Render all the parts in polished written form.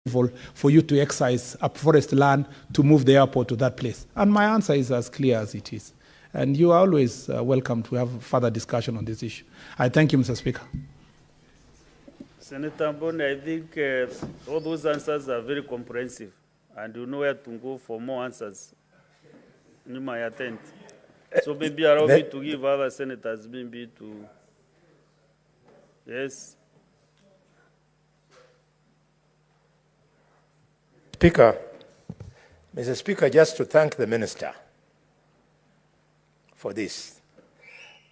for you to excise a forest land to move the airport to that place? And my answer is as clear as it is. And you are always welcome to have further discussion on this issue. I thank you, Mr. Speaker. Senator Mbone, I think all those answers are very comprehensive, and you know where to go for more answers. You might attend. So maybe allow me to give other senators maybe to... Yes. Speaker, Mr. Speaker, just to thank the Minister for this.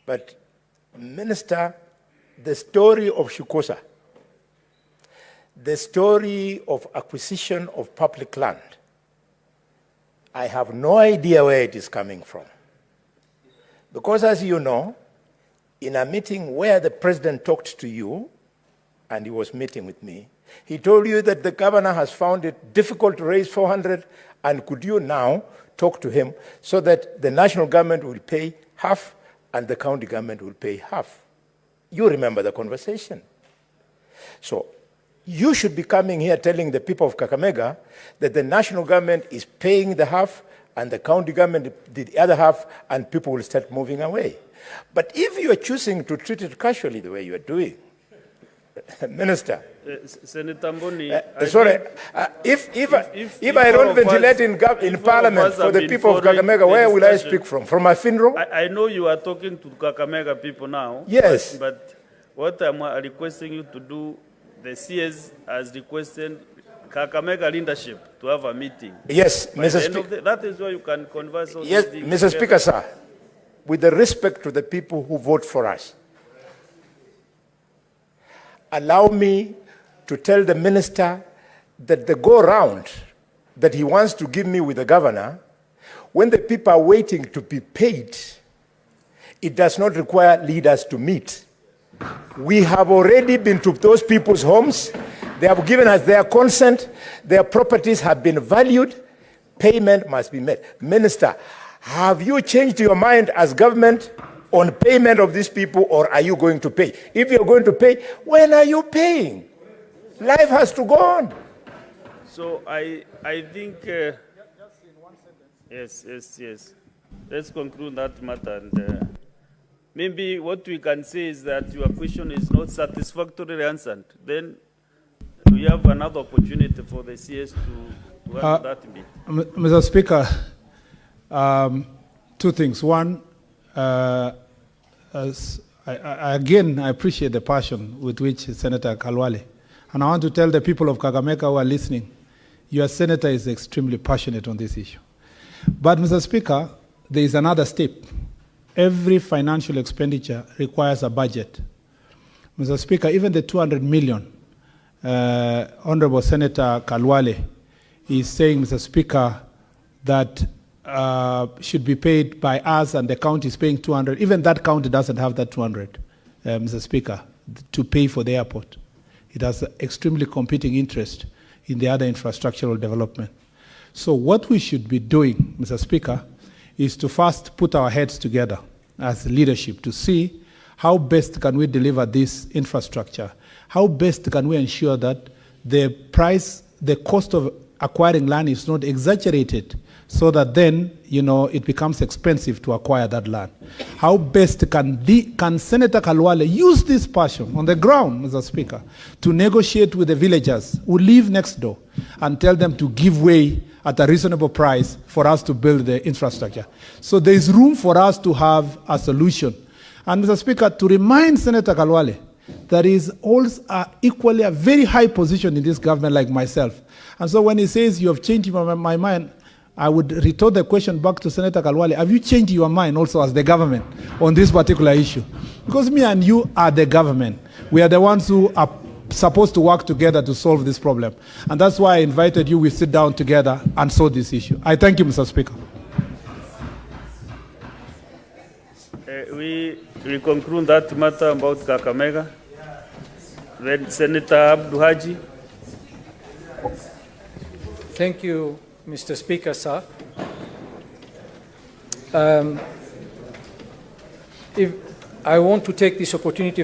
But, Minister, the story of Shukosa, the story of acquisition of public land, I have no idea where it is coming from. Because as you know, in a meeting where the President talked to you, and he was meeting with me, he told you that the governor has found it difficult to raise 400, and could you now talk to him so that the national government will pay half and the county government will pay half? You remember the conversation. So you should be coming here telling the people of Kakamega that the national government is paying the half and the county government did the other half, and people will start moving away. But if you are choosing to treat it casually the way you are doing, Minister, Senator Mbone, sorry, if I don't ventilate in Parliament for the people of Kakamega, where will I speak from? From my funeral? I know you are talking to Kakamega people now. Yes. But what I'm requesting you to do, the CS has requested Kakamega leadership to have a meeting. Yes, Mr. Speaker. That is where you can converse on yes, these Mr. Speaker, sir, with the respect to the people who vote for us, allow me to tell the minister that the go-round that he wants to give me with the governor, when the people are waiting to be paid, it does not require leaders to meet. We have already been to those people's homes. They have given us their consent. Their properties have been valued. Payment must be made. Minister, have you changed your mind as government on payment of these people, or are you going to pay? If you're going to pay, when are you paying? Life has to go on. So I think... yes. Let's conclude that matter. And maybe what we can say is that your question is not satisfactorily answered. Then we have another opportunity for the CS to have that bit. Mr. Speaker, two things. One, again, I appreciate the passion with which Senator Kalwale, and I want to tell the people of Kakamega who are listening, your senator is extremely passionate on this issue. But, Mr. Speaker, there is another step. Every financial expenditure requires a budget. Mr. Speaker, even the 200 million, Honorable Senator Kalwale is saying, Mr. Speaker, that should be paid by us and the county is paying 200. Even that county doesn't have that 200, Mr. Speaker, to pay for the airport. It has extremely competing interest in the other infrastructural development. So what we should be doing, Mr. Speaker, is to first put our heads together as leadership to see how best can we deliver this infrastructure, how best can we ensure that the price, the cost of acquiring land is not exaggerated so that then, it becomes expensive to acquire that land. How best can Senator Kalwale use this passion on the ground, Mr. Speaker, to negotiate with the villagers who live next door and tell them to give way at a reasonable price for us to build the infrastructure. So there is room for us to have a solution. And Mr. Speaker, to remind Senator Kalwale, there is also equally a very high position in this government like myself. And so when he says you have changed my mind, I would retort the question back to Senator Kalwale. Have you changed your mind also as the government on this particular issue? Because me and you are the government. We are the ones who are supposed to work together to solve this problem. And that's why I invited you. We sit down together and solve this issue. I thank you, Mr. Speaker. We conclude that matter about Kakamega. Then Senator Abdu Haji. Thank you, Mr. Speaker, sir. If I want to take this opportunity